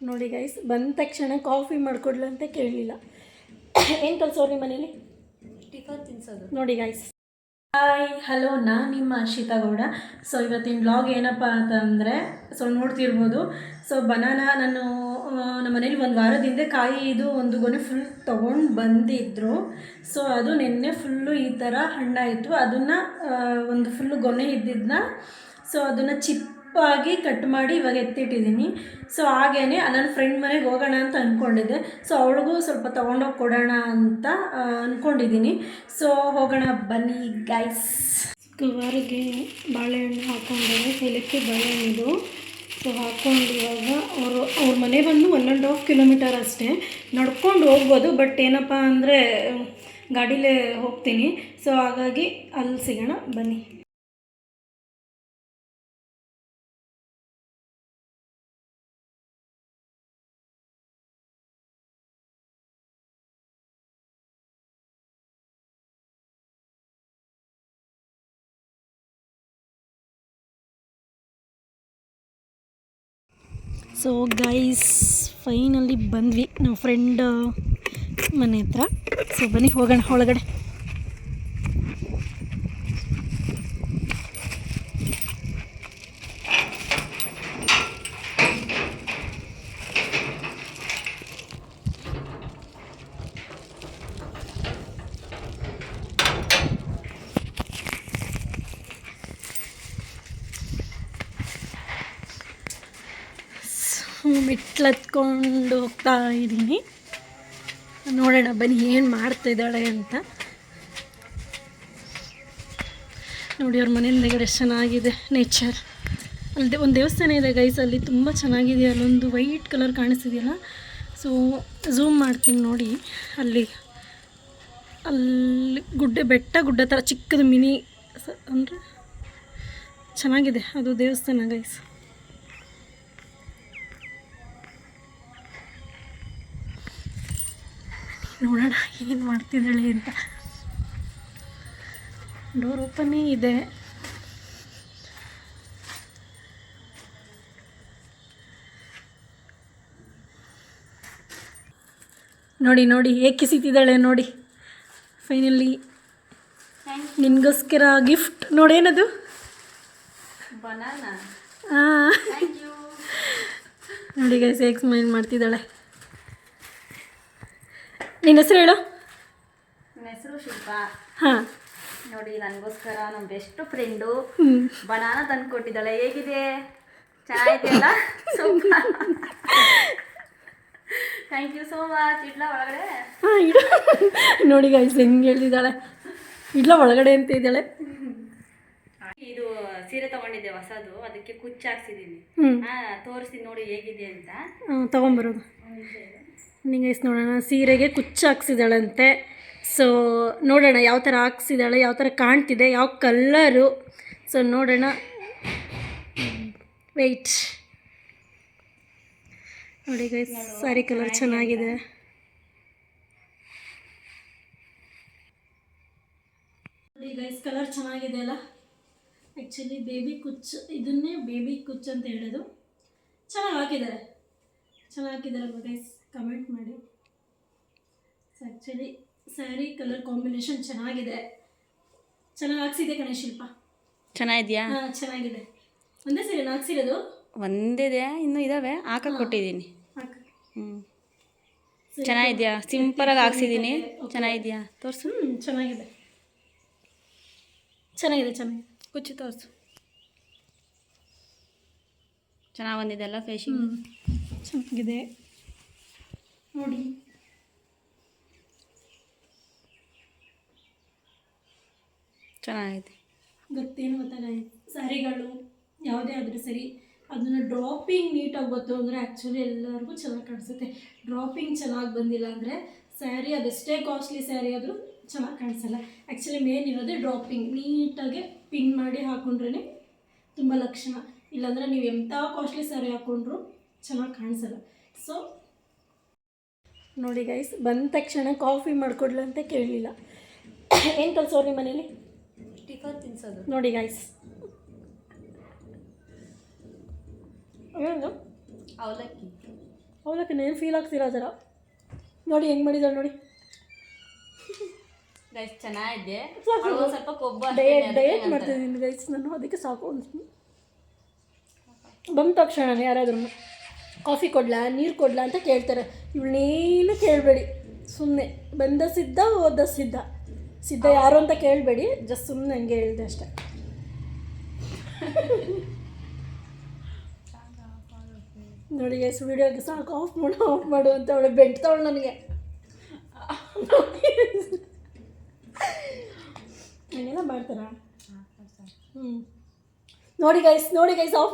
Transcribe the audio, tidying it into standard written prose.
ನೋಡಿ ಗೈಸ್, ಬಂದ ತಕ್ಷಣ ಕಾಫಿ ಮಾಡಿಕೊಡ್ಲ ಅಂತ ಕೇಳಲಿಲ್ಲ. ಏನು ಕಲ್ಸೋರಿ ಮನೇಲಿ ಟಿಫನ್ ತಿನ್ಸೋದು. ನೋಡಿ ಗೈಸ್. ಹಾಯ್ ಹಲೋ, ನಾನು ನಿಮ್ಮ ಅರ್ಷಿತಾ ಗೌಡ. ಸೊ ಇವತ್ತಿನ ಬ್ಲಾಗ್ ಏನಪ್ಪ ಅಂತಂದರೆ, ಸೊ ನೋಡ್ತಿರ್ಬೋದು. ಸೊ ಬನಾನಾ ನಾನು ನಮ್ಮ ಮನೇಲಿ ಒಂದು ವಾರದಿಂದ ಕಾಯಿ ಇದು ಒಂದು ಗೊನೆ ಫುಲ್ ತೊಗೊಂಡು ಬಂದಿದ್ದರು. ಸೊ ಅದು ನಿನ್ನೆ ಫುಲ್ಲು ಈ ಥರ ಹಣ್ಣಾಯಿತು. ಅದನ್ನು ಒಂದು ಫುಲ್ಲು ಗೊನೆ ಇದ್ದಿದ್ದನ್ನ ಸೊ ಅದನ್ನು ಚಿಪ್ಪಾಗಿ ಕಟ್ ಮಾಡಿ ಇವಾಗ ಎತ್ತಿಟ್ಟಿದ್ದೀನಿ. ಸೊ ಹಾಗೇ ನನ್ನ ಫ್ರೆಂಡ್ ಮನೆಗೆ ಹೋಗೋಣ ಅಂತ ಅಂದ್ಕೊಂಡಿದ್ದೆ. ಸೊ ಅವಳಿಗೂ ಸ್ವಲ್ಪ ತೊಗೊಂಡೋಗಿ ಕೊಡೋಣ ಅಂತ ಅಂದ್ಕೊಂಡಿದ್ದೀನಿ. ಸೊ ಹೋಗೋಣ ಬನ್ನಿ ಗೈಸ್. ಕವರ್ಗೆ ಬಾಳೆಹಣ್ಣು ಹಾಕ್ಕೊಂಡಿದ್ದಾರೆ, ಏಲಕ್ಕಿ ಬಾಳೆಹಣ್ಣಿದು. ಸೊ ಹಾಕ್ಕೊಂಡು ಇವಾಗ ಅವ್ರ ಮನೆ ಬಂದು 1.5 ಕಿಲೋಮೀಟರ್ ಅಷ್ಟೇ, ನಡ್ಕೊಂಡು ಹೋಗ್ಬೋದು. ಬಟ್ ಏನಪ್ಪ ಅಂದರೆ ಗಾಡೀಲೇ ಹೋಗ್ತೀನಿ. ಸೊ ಹಾಗಾಗಿ ಅಲ್ಲಿ ಸಿಗೋಣ ಬನ್ನಿ. ಸೊ ಗೈಸ್, ಫೈನಲಿ ಬಂದ್ವಿ ನಮ್ಮ ಫ್ರೆಂಡ್ ಮನೆ ಹತ್ರ. ಸೊ ಬನ್ನಿ ಹೋಗೋಣ ಒಳಗಡೆ. ಮೆಟ್ಲು ಹತ್ಕೊಂಡು ಹೋಗ್ತಾ ಇದ್ದೀನಿ. ನೋಡೋಣ ಬನ್ನಿ ಏನು ಮಾಡ್ತಿದ್ದಾಳೆ ಅಂತ. ನೋಡಿ ಅವ್ರ ಮನೆಯಿಂದಗಡೆ ಎಷ್ಟು ಚೆನ್ನಾಗಿದೆ ನೇಚರ್. ಅಲ್ಲಿ ಒಂದು ದೇವಸ್ಥಾನ ಇದೆ ಗೈಸ್, ಅಲ್ಲಿ ತುಂಬ ಚೆನ್ನಾಗಿದೆ. ಅಲ್ಲೊಂದು ವೈಟ್ ಕಲರ್ ಕಾಣಿಸ್ತಿದೆಯಲ್ಲ, ಸೊ ಝೂಮ್ ಮಾಡ್ತೀನಿ ನೋಡಿ. ಅಲ್ಲಿ ಗುಡ್ಡ ಥರ ಚಿಕ್ಕದು ಮಿನಿ ಅಂದರೆ ಚೆನ್ನಾಗಿದೆ ಅದು ದೇವಸ್ಥಾನ ಗೈಸ್. ನೋಡೋಣ ಏನು ಮಾಡ್ತಿದ್ದಾಳೆ ಅಂತ. ಡೋರ್ ಓಪನ್ನೇ ಇದೆ. ನೋಡಿ ನೋಡಿ ಹೇಗೆ ಕಿಸಿತಿದ್ದಾಳೆ ನೋಡಿ. ಫೈನಲಿ ನಿನಗೋಸ್ಕರ ಗಿಫ್ಟ್. ನೋಡೇನದು, ಬನಾನಾ. ಹಾಂ ನೋಡಿ ಗೈಸ್ ಹೇಗೆ ಸ್ಮೈಲ್ ಮಾಡ್ತಿದ್ದಾಳೆ. ನಿನ್ನ ಹೆಸರು ಹೇಳು. ನನ್ನ ಹೆಸರು ಶಿಲ್ಪ. ಹಾಂ ನೋಡಿ, ನನಗೋಸ್ಕರ ನಮ್ಮ ಬೆಸ್ಟ್ ಫ್ರೆಂಡು ಬನಾನಾ ತಂದು ಕೊಟ್ಟಿದ್ದಾಳೆ. ಹೇಗಿದೆ, ಚೆನ್ನಾಗಿದೆಯಲ್ಲ? Thank you so much. ಇಡ್ಲಾ ಒಳಗಡೆ? ಹಾಂ ಇಡು. ನೋಡಿ ಗೈಸ್ ಹೆಂಗೆ ಹೇಳ್ತಿದ್ದಾಳೆ, ಇಡ್ಲ ಒಳಗಡೆ ಅಂತ ಇದ್ದಾಳೆ. ಇದು ಸೀರೆ ತಗೊಂಡಿದ್ದೆ ಹೊಸದು, ಅದಕ್ಕೆ ಕುಚ್ಚು ಹಾಕ್ಸಿದ್ದೀನಿ. ತೋರಿಸ್ತೀನಿ ನೋಡಿ ಹೇಗಿದೆ ಅಂತ. ತೊಗೊಂಬರೋದು ನೀವು ಗೈಸ್. ನೋಡೋಣ, ಸೀರೆಗೆ ಕುಚ್ಚು ಹಾಕ್ಸಿದಾಳಂತೆ. ಸೊ ನೋಡೋಣ ಯಾವ ಥರ ಹಾಕ್ಸಿದಾಳೆ, ಯಾವ ಥರ ಕಾಣ್ತಿದೆ, ಯಾವ ಕಲ್ಲರು. ಸೊ ನೋಡೋಣ, ವೆಯ್ಟ್. ನೋಡಿ ಗೈಸ್, ಸ್ಯಾರಿ ಕಲರ್ ಚೆನ್ನಾಗಿದೆ. ನೋಡಿ ಗೈಸ್, ಕಲರ್ ಚೆನ್ನಾಗಿದೆ ಅಲ್ಲ. ಆ್ಯಕ್ಚುಲಿ ಬೇಬಿ ಕುಚ್ಚು, ಇದನ್ನೇ ಬೇಬಿ ಕುಚ್ಚು ಅಂತ ಹೇಳೋದು. ಚೆನ್ನಾಗಿ ಹಾಕಿದ್ದಾರಲ್ವ ಗೈಸ್, ಕಮೆಂಟ್ ಮಾಡಿ. So actually sari colour combination ಚೆನ್ನಾಗಿದೆ. ಚೆನ್ನಾಗಿ ಹಾಕ್ಸಿದೆ ಕಣೆ ಶಿಲ್ಪ. ಚೆನ್ನಾಗಿದೆಯಾ? ಹಾಂ ಚೆನ್ನಾಗಿದೆ. ಒಂದೇ ಸೀರೆ ಹಾಕ್ಸಿರೋದು? ಒಂದಿದೆ, ಇನ್ನೂ ಇದ್ದಾವೆ ಹಾಕಕ್ಕೆ ಕೊಟ್ಟಿದ್ದೀನಿ. ಚೆನ್ನಾಗಿದೆಯಾ? ಸಿಂಪಲಾಗಿ ಹಾಕ್ಸಿದ್ದೀನಿ. ಚೆನ್ನಾಗಿದೆಯಾ? ತೋರಿಸು. ಚೆನ್ನಾಗಿದೆ. ಕುಚ್ಚು ತೋರಿಸು. ಚೆನ್ನಾಗಿ ಬಂದಿದೆ ಅಲ್ಲ ಫೇಶಿಂಗ್? ಚೆನ್ನಾಗಿದೆ ನೋಡಿ. ಚೆನ್ನಾಗಿದೆ. ಗೊತ್ತೇನು ಸ್ಯಾರಿಗಳು ಯಾವುದೇ ಆದರೂ ಸರಿ, ಅದನ್ನು ಡ್ರಾಪಿಂಗ್ ನೀಟಾಗಿ ಗೊತ್ತು ಅಂದರೆ ಆ್ಯಕ್ಚುಲಿ ಎಲ್ಲರಿಗೂ ಚೆನ್ನಾಗಿ ಕಾಣಿಸುತ್ತೆ. ಡ್ರಾಪಿಂಗ್ ಚೆನ್ನಾಗಿ ಬಂದಿಲ್ಲ ಅಂದರೆ ಸ್ಯಾರಿ ಅದೆಷ್ಟೇ ಕಾಸ್ಟ್ಲಿ ಸ್ಯಾರಿ ಆದರೂ ಚೆನ್ನಾಗಿ ಕಾಣಿಸಲ್ಲ. ಆ್ಯಕ್ಚುಲಿ ಮೇನ್ ಇರೋದೇ ಡ್ರಾಪಿಂಗ್. ನೀಟಾಗಿ ಪಿನ್ ಮಾಡಿ ಹಾಕ್ಕೊಂಡ್ರೇ ತುಂಬ ಲಕ್ಷಣ. ಇಲ್ಲಾಂದರೆ ನೀವು ಎಂಥ ಕಾಸ್ಟ್ಲಿ ಸ್ಯಾರಿ ಹಾಕ್ಕೊಂಡ್ರು ಚೆನ್ನಾಗಿ ಕಾಣಿಸಲ್ಲ. ಸೊ ನೋಡಿ ಗೈಸ್, ಬಂದ ತಕ್ಷಣ ಕಾಫಿ ಮಾಡಿಕೊಡ್ಲ ಅಂತ ಕೇಳಲಿಲ್ಲ. ಏನು ಕಲ್ಸೋರಿ ಮನೇಲಿ ಟಿಫನ್ ತಿನ್ಸೋದು. ನೋಡಿ ಗೈಸ್, ಅವಲಕ್ಕಿ ಅವಲಕ್ಕಿ ಏನು ಫೀಲ್ ಆಗ್ತಿರೋ ಥರ ನೋಡಿ ಹೆಂಗೆ ಮಾಡಿದಾಳೆ ನೋಡಿ. ಗೈಸ್ ಚೆನ್ನಾಗಿದೆ, ಸಾಕು. ಸ್ವಲ್ಪ ಕೊಬ್ಬು ಡಯಟ್ ಮಾಡ್ತಿದ್ದೀನಿ ಗೈಸ್ ನಾನು, ಅದಕ್ಕೆ ಸಾಕು ಅನ್ಸ್ತೀನಿ. ಬಂದ ತಕ್ಷಣ ಯಾರಾದ್ರೂ ಕಾಫಿ ಕೊಡ್ಲಾ ನೀರು ಕೊಡ್ಲಾ ಅಂತ ಕೇಳ್ತಾರೆ. ಇವಳೇನು ಕೇಳಬೇಡಿ, ಸುಮ್ಮನೆ ಬಂದ ಸಿದ್ಧ ಓದ ಸಿದ್ಧ. ಸಿದ್ಧ ಯಾರು ಅಂತ ಕೇಳಬೇಡಿ, ಜಸ್ಟ್ ಸುಮ್ಮನೆ ಹಂಗೆ ಹೇಳಿದೆ ಅಷ್ಟೆ. ನೋಡಿ ಗೈಸ್ ವಿಡಿಯೋಗೆ ಸಾಕು, ಆಫ್ ಮಾಡು ಅಂತ ಅವಳು ಬೆಂಟ್ ತವಳು ನನಗೆ. ಹಂಗೆಲ್ಲ ಮಾಡ್ತಾರಾ? ನೋಡಿ ಗೈಸ್ ಆಫ್